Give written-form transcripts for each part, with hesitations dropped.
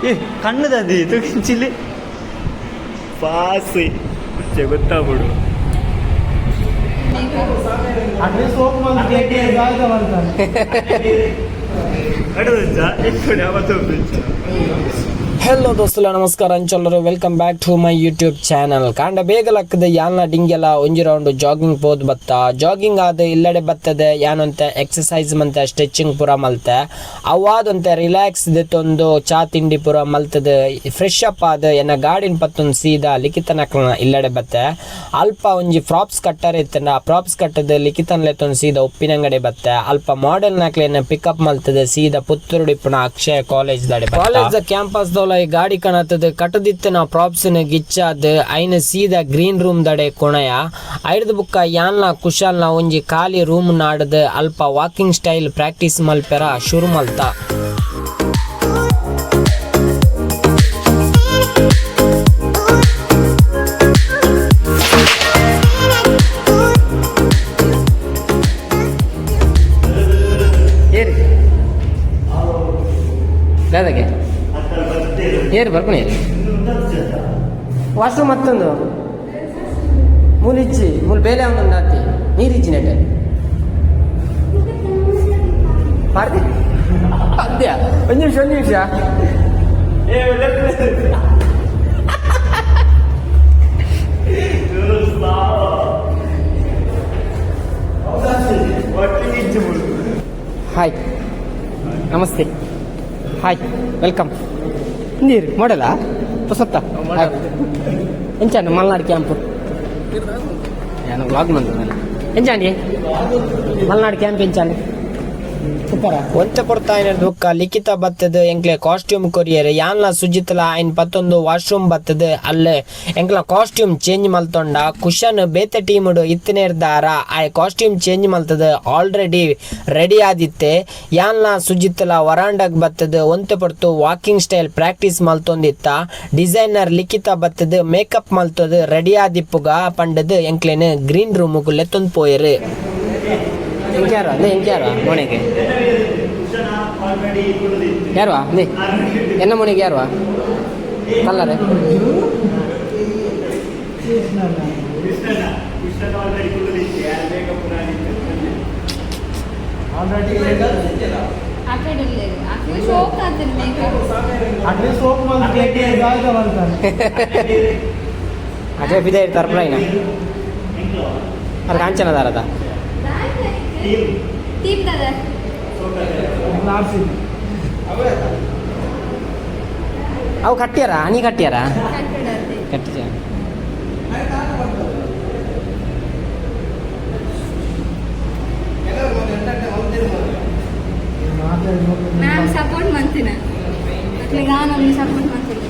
ಏ ಕಣ್ಣದದಿ ತುಗಿಂಚಿಲಿ ಪಾಸಿ ಗೊತ್ತಾಗ್ಬಿಡು ಹೆಲೋ ದೋಸ್ತುಲ ನಮಸ್ಕಾರ ಅಂಚಲ್ಲರು welcome back to my YouTube channel ಕಾಂಡ ಬೇಗ ಲಕ್ಕದ ಯಾಲ್ನ ಡಿಂಗೆಲ್ಲ ಒಂಜಿ ರೌಂಡ್ ಜಾಗಿಂಗ್ ಪೋದ್ ಬತ್ತ ಜಾಗಿಂಗ್ ಆದ ಇಲ್ಲಡೆ ಬತ್ತದೆ ಯಾನಂತೆ ಎಕ್ಸಸೈಸ್ ಮಂತೆ ಸ್ಟ್ರೆಚಿಂಗ್ ಪೂರ ಮಲ್ತೆ ಅವಾದಂತೆ ರಿಲ್ಯಾಕ್ಸ್ ದೆತ್ತೊಂದು ಚಾ ತಿಂಡಿ ಪೂರ ಮಲ್ತದ ಫ್ರೆಶ್ ಅಪ್ ಆದ ಎನ್ನ ಗಾಡಿನ ಪತ್ತೊಂದು ಸೀದಾ ಲಿಖಿತನಕ್ಲ ಇಲ್ಲಡೆ ಬತ್ತೆ ಅಲ್ಪ ಒಂಜಿ ಫ್ರಾಪ್ಸ್ ಕಟ್ಟರ್ ಇತ್ತಂಡ ಆ ಪ್ರಾಪ್ಸ್ ಕಟ್ಟದ ಲಿಖಿತನ್ಲೆತ್ತೊಂದು ಸೀದಾ ಉಪ್ಪಿನಂಗಡಿ ಬತ್ತೆ ಅಲ್ಪ ಮಾಡೆಲ್ ನಾಕ್ಲೇನ ಪಿಕಪ್ ಮಲ್ತದೆ ಸೀದಾ ಪುತ್ತೂರು ಡಿಪ್ಪುನ ಅಕ್ಷಯ ಕಾಲೇಜ್ ದಡೆ ಕಾಲೇಜ್ ಕ್ಯಾಂಪಸ್ ಗಾಡಿ ಕಾಣತ್ತದ ಕಟ್ಟದಿತ್ತ ನಾ ಪ್ರಾಪ್ಸ್ ಗಿಚ್ಚಾದ ಐನ ಸೀದಾ ಗ್ರೀನ್ ರೂಮ್ ದಡೆ ಕೊಣಯ ಐಡ್ದ ಬುಕ್ಕ ಯಾನ್ಲ ಕುಶಾಲ್ನ ಒಂಜಿ ಖಾಲಿ ರೂಮ್ ನಾಡದ ಅಲ್ಪ ವಾಕಿಂಗ್ ಸ್ಟೈಲ್ ಪ್ರಾಕ್ಟೀಸ್ ಮಲ್ಪೆರ ಶುರು ಮಲ್ತ ದಾದಾಗೆ ಏರು ಬರ್ಕೊಣಿ ವಾಶ್ರೂಮ್ ಮತ್ತೊಂದು ಮೂಲಿಚ್ಚಿ ಮೂಲ ಬೇಲೆ ಒಂದೊಂದು ಹಾಕಿ ನೀರಿಚ್ಚಿ ನೆಟ್ಟೆ ಮಾಡ್ತಿ ಅದ್ಯಾ ಒಂದು ನಿಮಿಷ ಹಾಯ್ ನಮಸ್ತೆ ಹಾಯ್ ವೆಲ್ಕಮ್ ನೀರು ಮಾಡಲ್ಲ ಹೊಸತ್ತ ಎಂಚಾಂಡಿ ಮಲ್ನಾಡು ಕ್ಯಾಂಪು ಏನು ವ್ಲಾಗ್ ಬಂದ ಎಂಚಾಂಡಿ ಮಲ್ನಾಡು ಕ್ಯಾಂಪ್ ಎಂಚಾಂಡಿ ಒಂತೆ ಕೊಡ್ತಾ ಬುಕ್ಕ ಲಿಖಿತ ಬತ್ತದ ಎಂಕ್ಲೆ ಕಾಸ್ಟ್ಯೂಮ್ ಕೊರಿಯರ್ ಯಾನ್ಲ ಸುಜಿತಲ ಐನ್ ಪತ್ತೊಂದು ವಾಶ್ರೂಮ್ ಬತ್ತದ ಅಲ್ಲೇ ಎಂಕ್ಲ ಕಾಸ್ಟ್ಯೂಮ್ ಚೇಂಜ್ ಮಲ್ತೊಂಡ ಕುಶನ್ ಬೇತೆ ಟೀಮ್ಡು ಇತ್ತನೇರ್ದಾರ ಆ ಕಾಸ್ಟ್ಯೂಮ್ ಚೇಂಜ್ ಮಲ್ತದ ಆಲ್ರೆಡಿ ರೆಡಿ ಆದಿತ್ತೆ ಯಾನ್ಲ ಸುಜಿತಲ ವರಾಂಡಗ್ ಬತ್ತದ ಒಂತೆ ಪಡ್ತು ವಾಕಿಂಗ್ ಸ್ಟೈಲ್ ಪ್ರಾಕ್ಟೀಸ್ ಮಲ್ತೊಂದಿತ್ತ ಡಿಸೈನರ್ ಲಿಖಿತ ಬತ್ತದ ಮೇಕಪ್ ಮಲ್ತದ ರೆಡಿ ಆದಿಪ್ಪುಗ ಪಂಡದ ಎಂಕ್ಲೇನ ಗ್ರೀನ್ ರೂಮುಗು ಲೆತ್ತೊಂದು ಪೋಯರು ಎಂಕ್ಯಾರ ಅದೇ ಎಂಕ್ಯಾರ ಮನೆಗೆ ಯಾರ್ವಾ ಅದೇ ಎನ್ನ ಮನೆಗೆ ಯಾರ್ವಾ ಕಲ್ಲರೆ ಅಜಯ್ ಬಿದೆ ಇರ್ತಾರಪ್ಪ ಇನ್ನ ಅದು ಕಾಂಚನದಾರದ ಅವು ಕಟ್ಟ್ಯಾರ ಹನಿ ಕಟ್ಟ್ಯಾರ ಕಟ್ಟಿಸ ನಾನು ಸಪೋರ್ಟ್ ಮಾಡ್ತೀನಿ ನಾನು ಸಪೋರ್ಟ್ ಮಾಡ್ತೀನಿ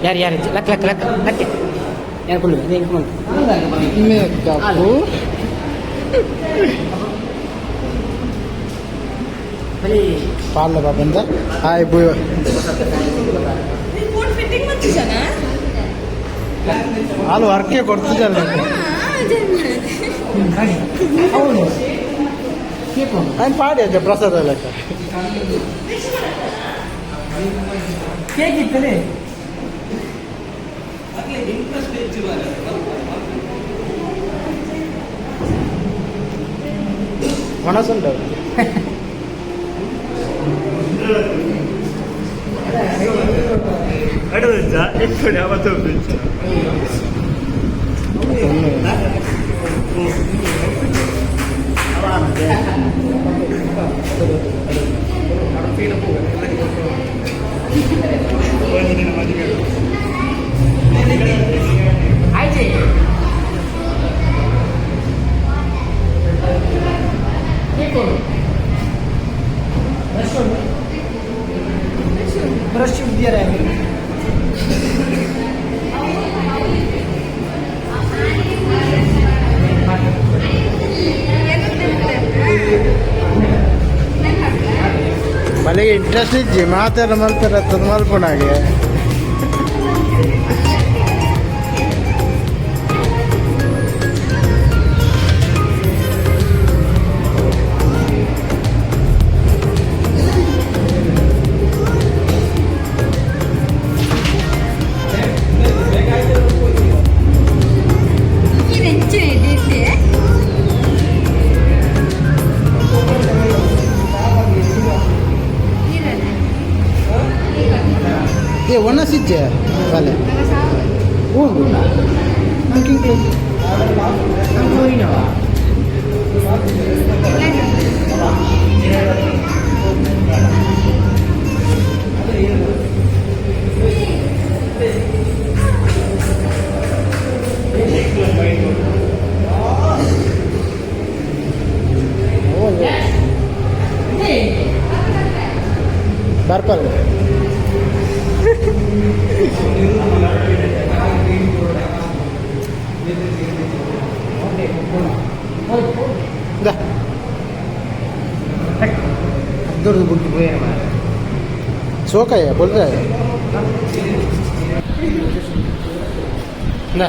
ಯಾರು ಲಕ್ ಲಕ್ ಲಕ್ ಲಕ್ಕೆ ಯಾರು ಕೊಂಡು ಪಾರ್ಲ ಬಾಬಂದ ಹಾಯ್ ಬುಯ್ ಹಾಲು ವರ್ಕೆ ಕೊಡ್ತಿದ್ದಲ್ಲ ನಾನು ಪಾಡಿ ಅಜ್ಜ ಪ್ರಸಾದ ಲೆಕ್ಕ ಕೇಕ್ ಇತ್ತಲೇ ಮನಸ್ಸುಂಟು ಬ್ರಷ್ ಉದ್ದಿಯರ ಮನೆಗೆ ಇಂಟ್ರೆಸ್ಟ್ ಇಜ್ಜಿ ಮಾತಾಡ ಮಲ್ತಾರ ಮಲ್ಪುಣಾಗೆ ಒಣ ಸಿಜ್ಜೆ ಬಲೆ ನನ್ನ ಸಾವು ಹೋಗು ನಂಗೆ ಬರ್ಪಲ್ಲ ಸೋಕಾಯ ಬೋಲ್ರೆ ना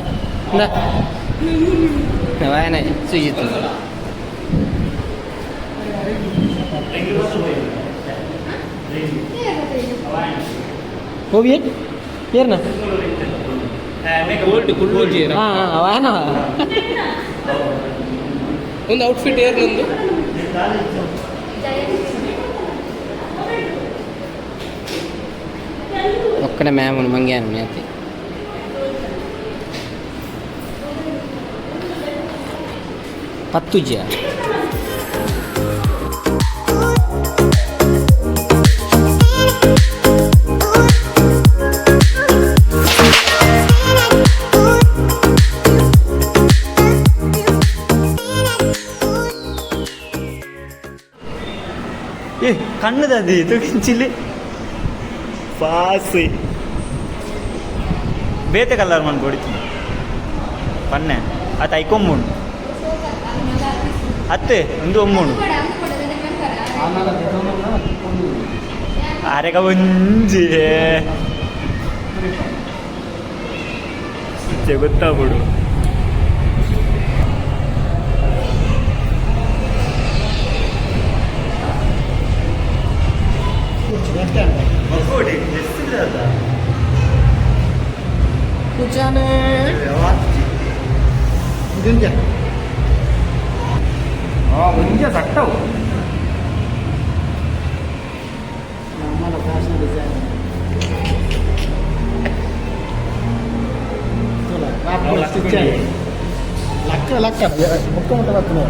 ना नाही सुजित ಹೋಗಿ ಏರ್ನ ವಾಯನ ಒಂದು ಔಟ್ಫಿಟ್ ಏರ್ ನಂದು ఒక్కడే మ్యామ్ మంగాను నేతి పత్తుజ్జ ಏ ಕಣ್ಣದದಿ ತುಗಿಂಚಿಲ್ಲಿ ಪಾಸಿ ಬೇತೆ ಕಲರ್ ಮನ್ ಕೊಡಿತು ಪನ್ನೆ ಅತ್ತ ಐಕೊಂಬುಂಡು ಅತ್ತೆ ಒಂದು ಒಮ್ಮುಂಡು ಅರೆಗ ಒಂಜಿ ಗೊತ್ತಾಗ್ಬಿಡು ಮುಂಜೆ ಸಟ್ಟವು ಲಕ್ಕ ಲಕ್ಕ ಮುಕ್ಕ ಮುಟ್ಟ ಬರ್ತದೆ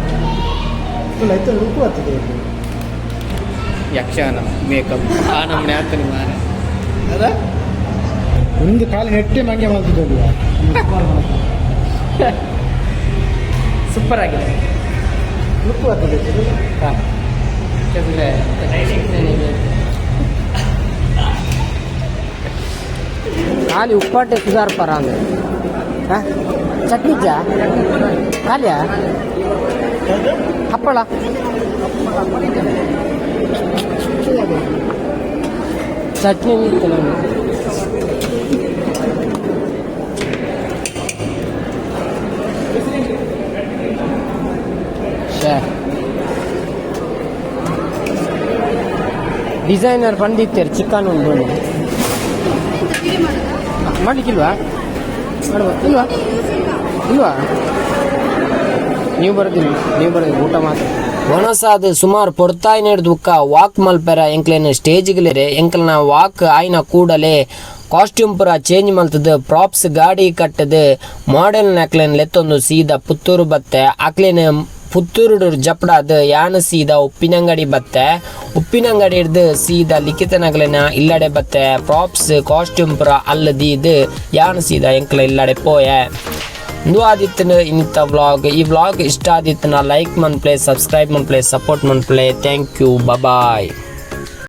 ಐತೆ ಲುಕ್ಕು ಬರ್ತದೆ ಯಕ್ಷಗಾನ ಮೇಕಪ್ ಆ ನಮ್ಮನೆ ಆಗ್ತಾನೆ ಮಾರ ಅದ ಒಂದು ಕಾಲು ನೆಟ್ಟೆ ಮಂಗೆ ಮಾಡ್ತಿದ್ದೆ ಸೂಪರ್ ಆಗಿದೆ ಲುಕ್ಕು ಬರ್ತದೆ ಖಾಲಿ ಉಪ್ಪಾಟೆ ಸುಧಾರ್ ಪರ ಅಂದ್ರೆ ಚಟ್ನಿಜ ಖಾಲಿಯ ಹಪ್ಪಳ ಚಟ್ನಿ ಇತ್ತು ನಾನು ಡಿಸೈನರ್ ಬಂದಿರ್ತಾರೆ ಚಿಕನ್ ಒಂದು ಮಾಡ್ಲಿಕ್ಕಿಲ್ವಾ ಮಾಡ್ಬೋದು ಇಲ್ವಾ ಇಲ್ವಾ ನೀವು ಬರೋದಿಲ್ಲ ಊಟ ಮಾತ್ರ ಒಣಸಾದ ಸುಮಾರು ಪೊರ್ತಾಯಿ ನೆಡ್ದುಕ್ಕ ವಾಕ್ ಮಲ್ಪೆರ ಎಂಕ್ಲೇನ ಸ್ಟೇಜ್ಗಿಲೇರೆ ಎಂಕ್ಲನ ವಾಕ್ ಆಯ್ನ ಕೂಡಲೇ ಕಾಸ್ಟ್ಯೂಮ್ ಪುರ ಚೇಂಜ್ ಮಲ್ತದ ಪ್ರಾಪ್ಸ್ ಗಾಡಿ ಕಟ್ಟದ ಮಾಡೆಲ್ ನೆಕ್ಲೇನ್ ಲೆತ್ತೊಂದು ಸೀದಾ ಪುತ್ತೂರು ಬತ್ತೆ ಆಕ್ಲೇನ ಪುತ್ತೂರು ಜಪಡಾದ ಯಾನ ಸೀದಾ ಉಪ್ಪಿನಂಗಡಿ ಬತ್ತೆ ಉಪ್ಪಿನಂಗಡಿ ಹಿಡ್ದು ಸೀದಾ ಲಿಖಿತ ನಗಲಿನ ಇಲ್ಲಡೆ ಬತ್ತೆ ಪ್ರಾಪ್ಸ್ ಕಾಸ್ಟ್ಯೂಮ್ ಪುರ ಅಲ್ಲದಿದ್ದು ಯಾನ ಸೀದಾ ಎಂಕ್ಲ ಇಲ್ಲಡೆ ಪೋಯೆ ಇಂದು ಆದಿತ್ತನ ಇನ್ನಿತ್ತ ವ್ಲಾಗ್ ಈ ವ್ಲಾಗ್ ಇಷ್ಟ ಆದಿತ್ತನ ಲೈಕ್ ಮನ್ ಪ್ಲೇ ಸಬ್ಸ್ಕ್ರೈಬ್ ಮನ್ ಪ್ಲೇ ಸಪೋರ್ಟ್ ಮನ್ ಪ್ಲೇ ಥ್ಯಾಂಕ್ ಯು ಬಾಯ್